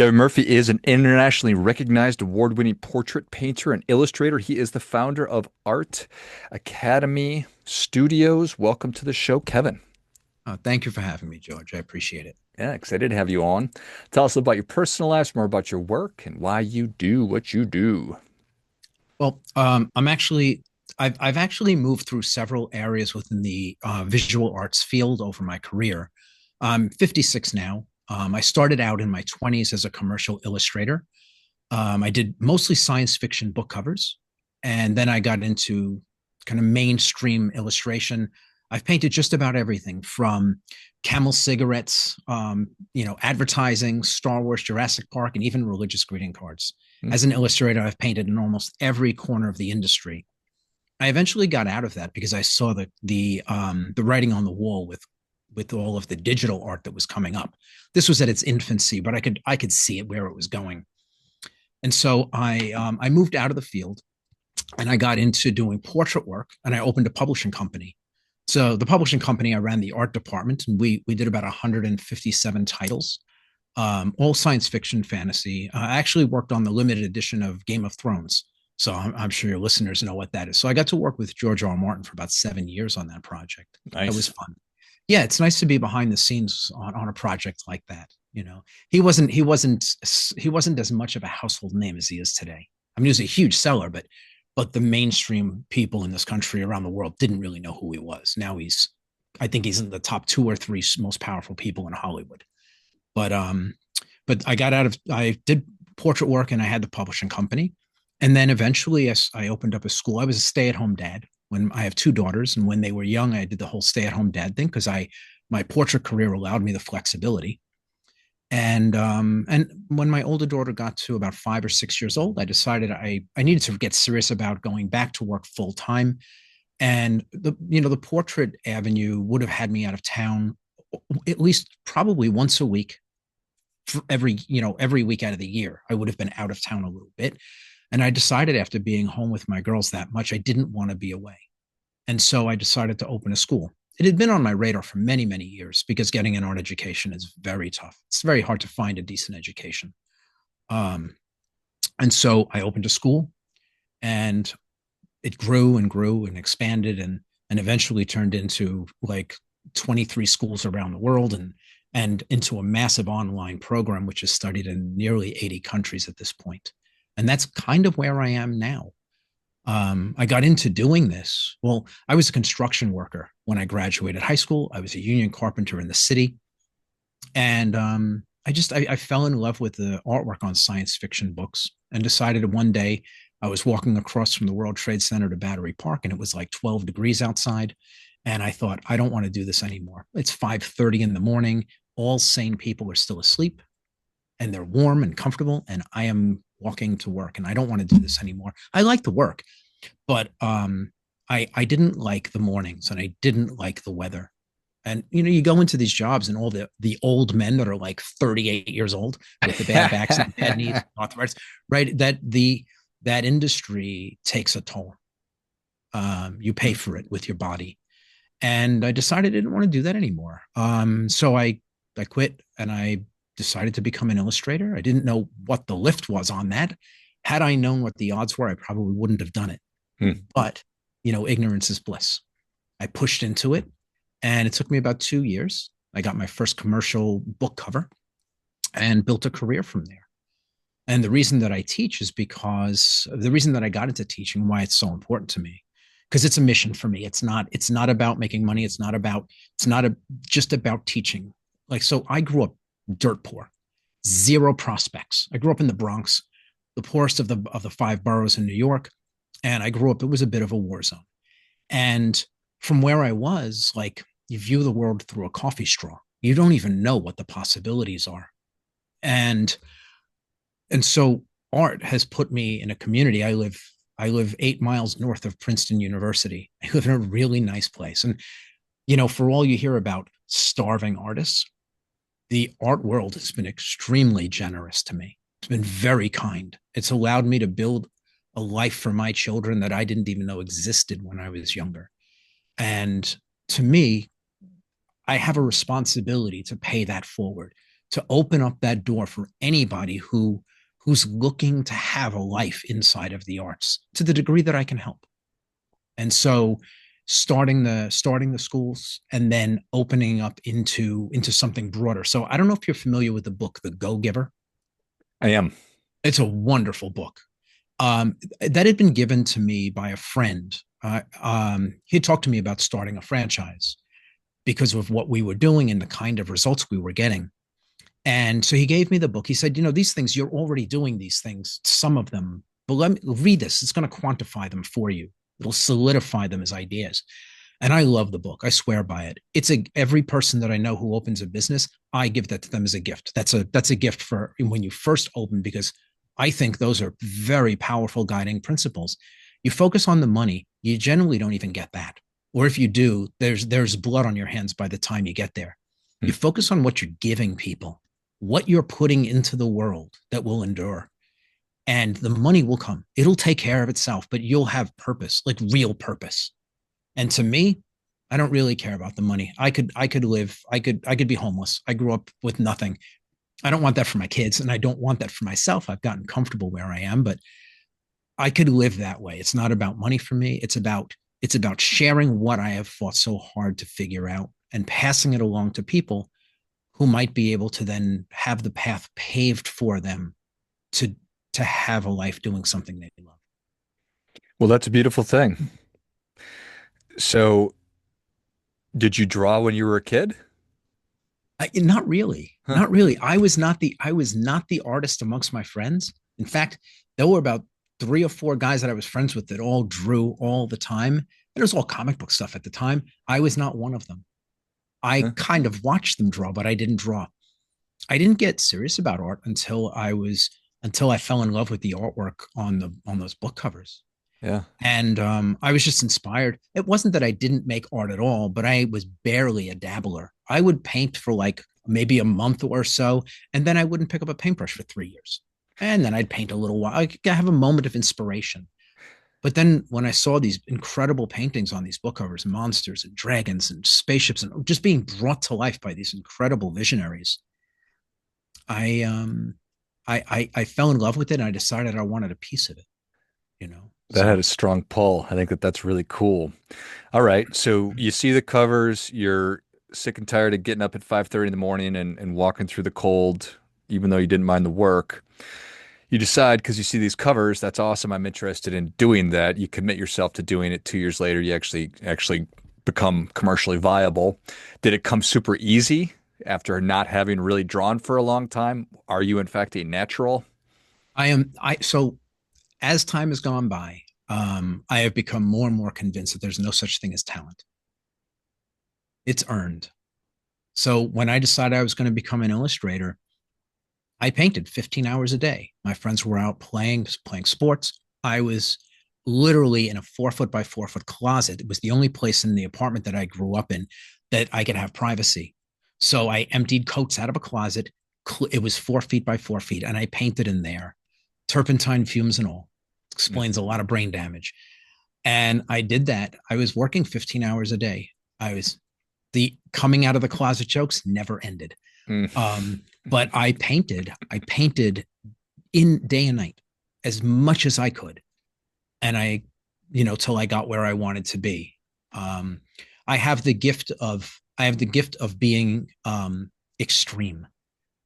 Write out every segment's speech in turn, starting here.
Kevin Murphy is an internationally recognized award-winning portrait painter and illustrator. He is the founder of Art Academy Studios. Welcome to the show, Kevin. Thank you for having me, George. I appreciate it. Yeah, excited to have you on. Tell us about your personal lives, more about your work, and why you do what you do. I've actually moved through several areas within the visual arts field over my career. I'm 56 now. I started out in my 20s as a commercial illustrator. I did mostly science fiction book covers, and then I got into kind of mainstream illustration. I've painted just about everything from Camel cigarettes, advertising, Star Wars, Jurassic Park, and even religious greeting cards. Hmm. As an illustrator, I've painted in almost every corner of the industry. I eventually got out of that because I saw the writing on the wall with all of the digital art that was coming up. This was at its infancy, but I could see it where it was going. And so I moved out of the field and I got into doing portrait work, and I opened a publishing company. So the publishing company, I ran the art department, and we did about 157 titles, all science fiction, fantasy. I actually worked on the limited edition of Game of Thrones. So I'm sure your listeners know what that is. So I got to work with George R. R. Martin for about 7 years on that project. That was Nice. fun. Yeah, it's nice to be behind the scenes on a project like that. He wasn't as much of a household name as he is today. I mean, he was a huge seller, but the mainstream people in this country around the world didn't really know who he was. Now I think he's in the top two or three most powerful people in Hollywood. But but I did portrait work and I had the publishing company. And then eventually I opened up a school. I was a stay-at-home dad when I have two daughters. And when they were young, I did the whole stay-at-home dad thing because my portrait career allowed me the flexibility. And when my older daughter got to about 5 or 6 years old, I decided I needed to get serious about going back to work full time. And the portrait avenue would have had me out of town at least probably once a week for every week out of the year. I would have been out of town a little bit. And I decided after being home with my girls that much, I didn't want to be away. And so I decided to open a school. It had been on my radar for many, many years because getting an art education is very tough. It's very hard to find a decent education. Um, and so I opened a school, and it grew and grew and expanded, and eventually turned into like 23 schools around the world, and into a massive online program which is studied in nearly 80 countries at this point. And that's kind of where I am now. I got into doing this. Well, I was a construction worker when I graduated high school. I was a union carpenter in the city. And I fell in love with the artwork on science fiction books and decided one day I was walking across from the World Trade Center to Battery Park, and it was like 12 degrees outside. And I thought, I don't want to do this anymore. It's 5:30 in the morning. All sane people are still asleep, and they're warm and comfortable. And I am walking to work, and I don't want to do this anymore. I like the work, but I didn't like the mornings, and I didn't like the weather. And you go into these jobs, and all the old men that are like 38 years old with the bad backs and bad knees, arthritis, right? That industry takes a toll. You pay for it with your body, and I decided I didn't want to do that anymore. So I quit, and I decided to become an illustrator. I didn't know what the lift was on that. Had I known what the odds were, I probably wouldn't have done it. Hmm. But ignorance is bliss. I pushed into it, and it took me about 2 years. I got my first commercial book cover and built a career from there. And the reason that I teach is because the reason that I got into teaching, why it's so important to me, because it's a mission for me. It's not about making money. It's not just about teaching. Like, so I grew up dirt poor, zero prospects. I grew up in the Bronx, the poorest of the five boroughs in New York. And I grew up, it was a bit of a war zone. And from where I was, like, you view the world through a coffee straw. You don't even know what the possibilities are. And so art has put me in a community. I live 8 miles north of Princeton University. I live in a really nice place. And for all you hear about starving artists, the art world has been extremely generous to me. It's been very kind. It's allowed me to build a life for my children that I didn't even know existed when I was younger. And to me, I have a responsibility to pay that forward, to open up that door for anybody who's looking to have a life inside of the arts to the degree that I can help. And so starting the schools and then opening up into something broader. So I don't know if you're familiar with the book The Go Giver. I am. It's a wonderful book. That had been given to me by a friend. He had talked to me about starting a franchise because of what we were doing and the kind of results we were getting. And so he gave me the book. He said, these things, you're already doing these things, some of them, but let me read this. It's going to quantify them for you. It'll solidify them as ideas. And I love the book. I swear by it. Every person that I know who opens a business, I give that to them as a gift. That's a gift for when you first open, because I think those are very powerful guiding principles. You focus on the money, you generally don't even get that. Or if you do, there's blood on your hands by the time you get there. You focus on what you're giving people, what you're putting into the world that will endure. And the money will come. It'll take care of itself, but you'll have purpose, like real purpose. And to me, I don't really care about the money. I could be homeless. I grew up with nothing. I don't want that for my kids, and I don't want that for myself. I've gotten comfortable where I am, but I could live that way. It's not about money for me. It's about sharing what I have fought so hard to figure out and passing it along to people who might be able to then have the path paved for them to have a life doing something they love. Well, that's a beautiful thing. So, did you draw when you were a kid? Not really, Huh. not really. I was not the artist amongst my friends. In fact, there were about 3 or 4 guys that I was friends with that all drew all the time. And it was all comic book stuff at the time. I was not one of them. I Huh. kind of watched them draw, but I didn't draw. I didn't get serious about art until I fell in love with the artwork on those book covers. Yeah. And I was just inspired. It wasn't that I didn't make art at all, but I was barely a dabbler. I would paint for like maybe a month or so, and then I wouldn't pick up a paintbrush for 3 years. And then I'd paint a little while. I could have a moment of inspiration. But then when I saw these incredible paintings on these book covers, monsters and dragons and spaceships, and just being brought to life by these incredible visionaries, I I fell in love with it, and I decided I wanted a piece of it. You know, That had a so strong pull. I think that that's really cool. All right. So you see the covers, you're sick and tired of getting up at 5:30 in the morning and walking through the cold, even though you didn't mind the work. You decide because you see these covers, that's awesome. I'm interested in doing that. You commit yourself to doing it. 2 years later, you actually become commercially viable. Did it come super easy after not having really drawn for a long time? Are you in fact a natural? so as time has gone by, I have become more and more convinced that there's no such thing as talent. It's earned. So when I decided I was going to become an illustrator, I painted 15 hours a day. My friends were out playing sports. I was literally in a 4 foot by 4 foot closet. It was the only place in the apartment that I grew up in that I could have privacy. So I emptied coats out of a closet. It was 4 feet by 4 feet, and I painted in there, turpentine fumes and all. Explains a lot of brain damage. And I did that. I was working 15 hours a day. I was the coming out of the closet jokes never ended. Mm. But I painted in day and night as much as I could. And till I got where I wanted to be. Um, I have the gift of being extreme.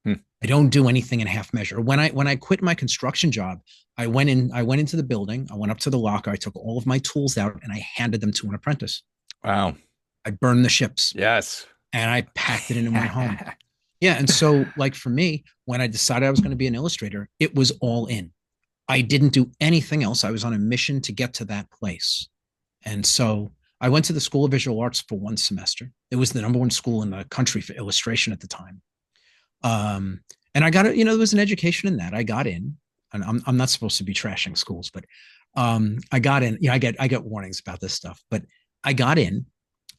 Mm. I don't do anything in half measure. When I quit my construction job, I went into the building, I went up to the locker, I took all of my tools out and I handed them to an apprentice. Wow. I burned the ships Yes. and I packed it into my home. Yeah. And so, like for me, when I decided I was going to be an illustrator, it was all in. I didn't do anything else. I was on a mission to get to that place. And so I went to the School of Visual Arts for 1 semester. It was the number one school in the country for illustration at the time. Um, and I got it, there was an education in that. I got in, and I'm not supposed to be trashing schools, but I got in. I get warnings about this stuff, but I got in,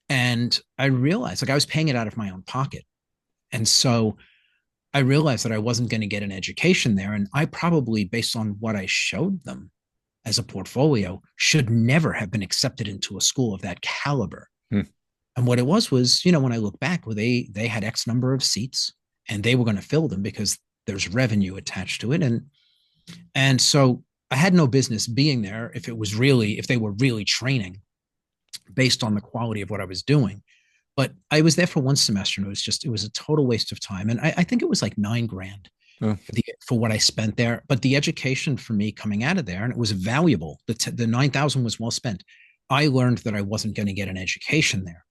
and I realized like I was paying it out of my own pocket, and so I realized that I wasn't going to get an education there, and I probably, based on what I showed them as a portfolio, should never have been accepted into a school of that caliber. Mm. And what it was, when I look back, well, they had X number of seats. and they were going to fill them because there's revenue attached to it. And so I had no business being there if they were really training based on the quality of what I was doing. But I was there for one semester, and it was a total waste of time. And I think it was like 9 grand Oh, for what I spent there. But the education for me coming out of there, and it was valuable. The 9,000 was well spent. I learned that I wasn't going to get an education there.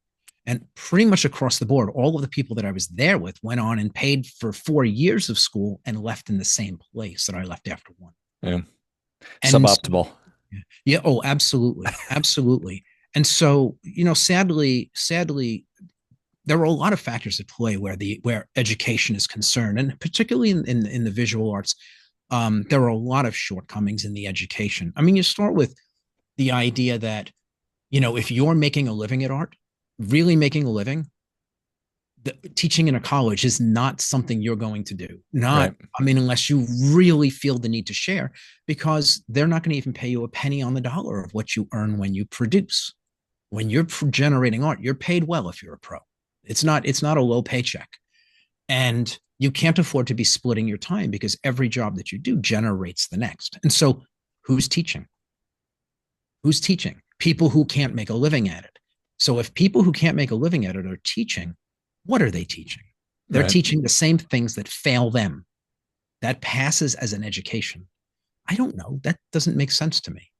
And pretty much across the board, all of the people that I was there with went on and paid for 4 years of school and left in the same place that I left after one. yeah. And Suboptimal. yeah, oh, absolutely, absolutely. And so, sadly, there are a lot of factors at play where education is concerned, and particularly in the visual arts, there are a lot of shortcomings in the education. I mean, you start with the idea that if you're making a living at art, really making a living, teaching in a college is not something you're going to do. Not, Right. I mean, unless you really feel the need to share, because they're not going to even pay you a penny on the dollar of what you earn when you produce. When you're generating art, you're paid well if you're a pro. It's not a low paycheck. And you can't afford to be splitting your time because every job that you do generates the next. And so who's teaching? Who's teaching? People who can't make a living at it. So if people who can't make a living at it are teaching, what are they teaching? They're Right. teaching the same things that fail them. That passes as an education. I don't know. That doesn't make sense to me.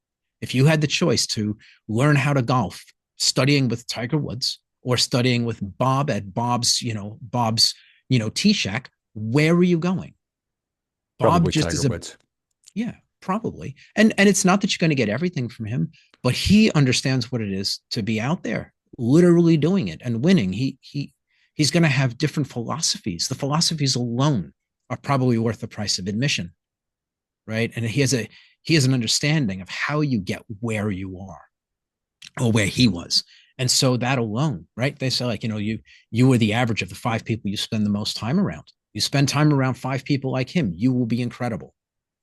If you had the choice to learn how to golf, studying with Tiger Woods or studying with Bob at Bob's tee shack, where are you going? Bob Probably just Tiger is a Woods. yeah, probably. And it's not that you're going to get everything from him, but he understands what it is to be out there, literally doing it and winning. He's going to have different philosophies. The philosophies alone are probably worth the price of admission, right? And he has an understanding of how you get where you are or where he was. And so that alone, right? They say, like, you were the average of the 5 people you spend the most time around. You spend time around 5 people like him, you will be incredible.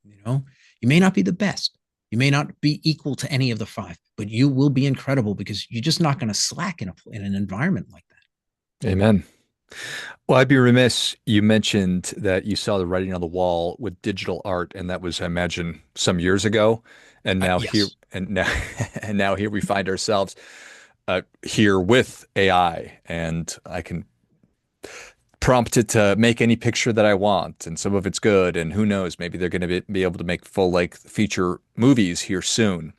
You know, you may not be the best. You may not be equal to any of the 5, but you will be incredible because you're just not going to slack in an environment like that. Amen. Well, I'd be remiss. You mentioned that you saw the writing on the wall with digital art, and that was, I imagine, some years ago. And now here, Yes. and now, and now here we find ourselves here with AI, and I can prompt it to make any picture that I want, and some of it's good, and who knows, maybe they're going to be able to make full-length feature movies here soon.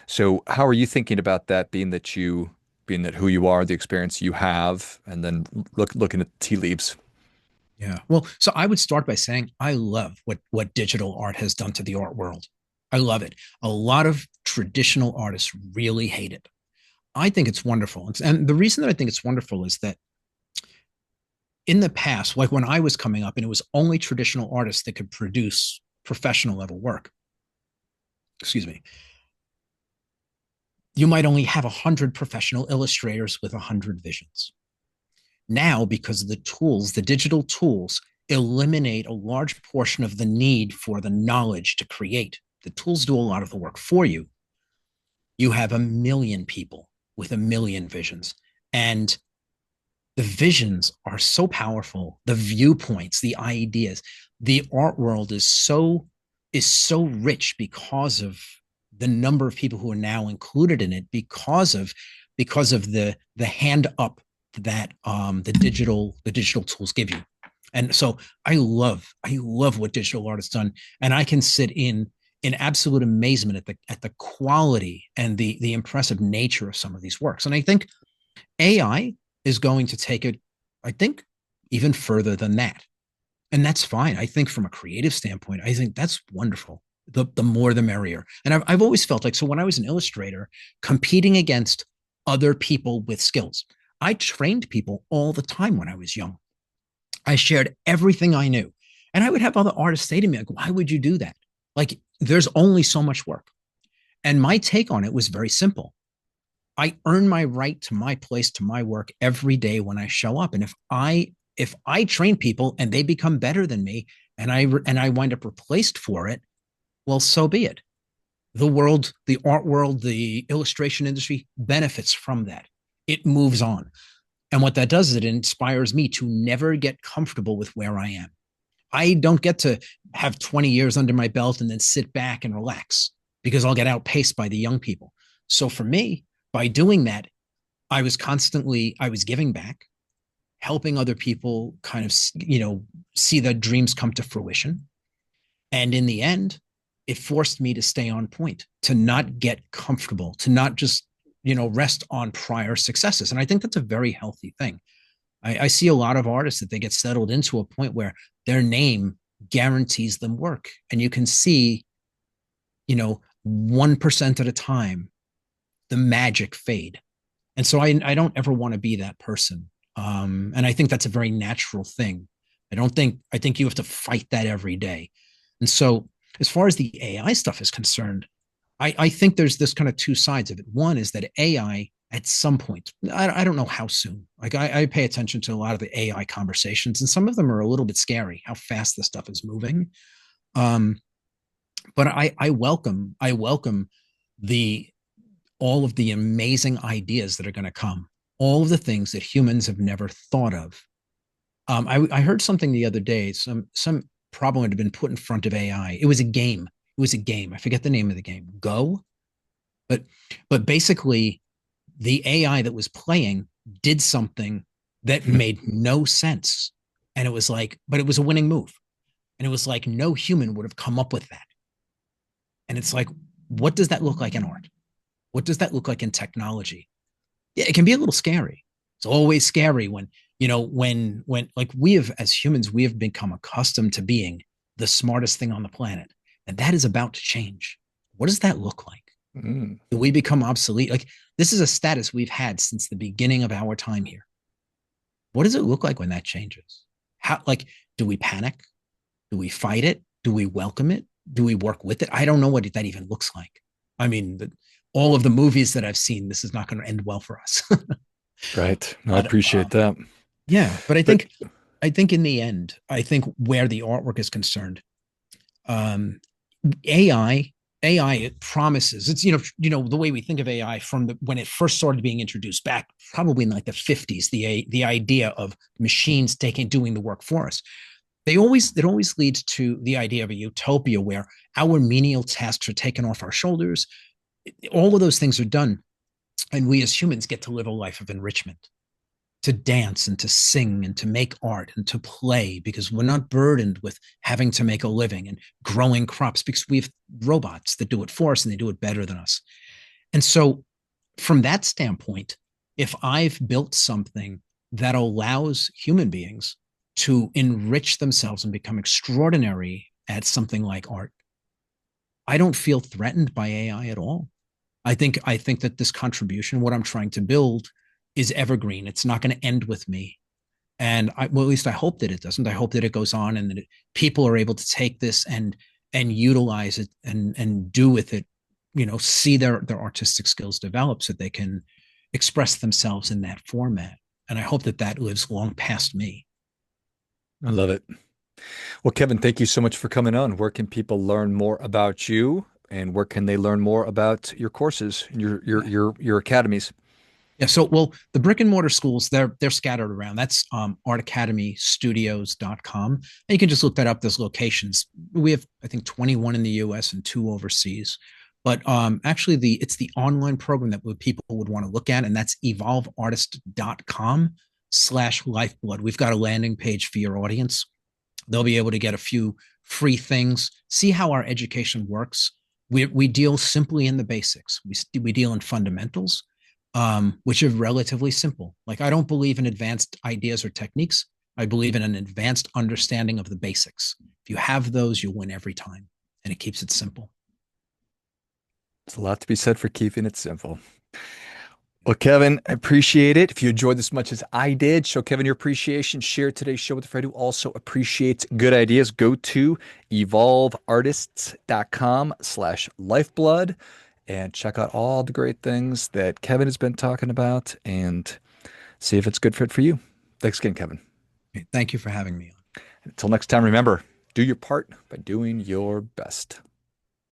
So, how are you thinking about that, being that who you are, the experience you have, and then looking at tea leaves? Yeah. Well, so I would start by saying I love what digital art has done to the art world. I love it. A lot of traditional artists really hate it. I think it's wonderful. And the reason that I think it's wonderful is that in the past, like when I was coming up and it was only traditional artists that could produce professional level work, excuse me, you might only have 100 professional illustrators with 100 visions. Now, because of the digital tools eliminate a large portion of the need for the knowledge to create. The tools do a lot of the work for you. You have a million people with a million visions. And the visions are so powerful, the viewpoints, the ideas. The art world is so rich because of the number of people who are now included in it because of the hand up that the digital tools give you. And so I love what digital art has done. And I can sit in absolute amazement at the quality and the impressive nature of some of these works. And I think AI is going to take it, I think, even further than that. And that's fine. I think from a creative standpoint, I think that's wonderful. The more the merrier. And I've always felt like, so when I was an illustrator competing against other people with skills, I trained people all the time when I was young. I shared everything I knew. And I would have other artists say to me, like, why would you do that? Like, there's only so much work. And my take on it was very simple. I earn my right to my place, to my work every day when I show up. And if I train people and they become better than me and I wind up replaced for it, well, so be it. The world, the art world, the illustration industry benefits from that. It moves on. And what that does is it inspires me to never get comfortable with where I am. I don't get to have 20 years under my belt and then sit back and relax because I'll get outpaced by the young people. So for me, by doing that, I was giving back, helping other people kind of, see their dreams come to fruition. And in the end, it forced me to stay on point, to not get comfortable, to not just, rest on prior successes. And I think that's a very healthy thing. I see a lot of artists that they get settled into a point where their name guarantees them work. And you can see, 1% at a time, the magic fade. And so I don't ever want to be that person. And I think that's a very natural thing. I think you have to fight that every day. And so as far as the AI stuff is concerned, I think there's this kind of two sides of it. One is that AI at some point, I don't know how soon. Like I pay attention to a lot of the AI conversations, and some of them are a little bit scary, how fast the stuff is moving. Um, but I welcome the all of the amazing ideas that are going to come, all of the things that humans have never thought of. I heard something the other day. Some problem had been put in front of AI. It was a game. It was a game. I forget the name of the game. Go, but basically, the AI that was playing did something that made no sense, and it was like, but it was a winning move, and it was like no human would have come up with that. And it's like, what does that look like in art? What does that look like in technology? Yeah, it can be a little scary. It's always scary when, when like we have, as humans, we have become accustomed to being the smartest thing on the planet. And that is about to change. What does that look like? Mm. Do we become obsolete? Like this is a status we've had since the beginning of our time here. What does it look like when that changes? How, like, do we panic? Do we fight it? Do we welcome it? Do we work with it? I don't know what that even looks like. I mean, all of the movies that I've seen, this is not going to end well for us. Right. No, I But appreciate that. yeah, but But I think in the end, I think where the artwork is concerned, um, AI AI it promises it's the way we think of AI from when it first started being introduced back probably in like the 50s, the idea of machines taking doing the work for us. It always leads to the idea of a utopia where our menial tasks are taken off our shoulders. All of those things are done, and we as humans get to live a life of enrichment, to dance and to sing and to make art and to play because we're not burdened with having to make a living and growing crops because we have robots that do it for us and they do it better than us. And so, from that standpoint, if I've built something that allows human beings to enrich themselves and become extraordinary at something like art, I don't feel threatened by AI at all. I think that this contribution, what I'm trying to build, is evergreen. It's not going to end with me. And well, at least I hope that it doesn't. I hope that it goes on and that people are able to take this and utilize it and do with it, see their artistic skills develop so they can express themselves in that format. And I hope that that lives long past me. I love it. Well, Kevin, thank you so much for coming on. Where can people learn more about you, and where can they learn more about your courses and Yeah. your academies? Yeah. So, well, the brick and mortar schools, they're scattered around. That's artacademystudios.com. And you can just look that up. There's locations. We have, I think, 21 in the US and two overseas. But actually it's the online program that people would want to look at, and that's evolveartist.com/lifeblood. We've got a landing page for your audience. They'll be able to get a few free things, see how our education works. We deal simply in the basics. We deal in fundamentals, which are relatively simple. Like I don't believe in advanced ideas or techniques. I believe in an advanced understanding of the basics. If you have those, you'll win every time, and it keeps it simple. There's a lot to be said for keeping it simple. Well, Kevin, I appreciate it. If you enjoyed this as much as I did, show Kevin your appreciation. Share today's show with a friend who also appreciates good ideas. Go to evolveartists.com/lifeblood and check out all the great things that Kevin has been talking about and see if it's a good fit for you. Thanks again, Kevin. Thank you for having me on. Until next time, remember, do your part by doing your best.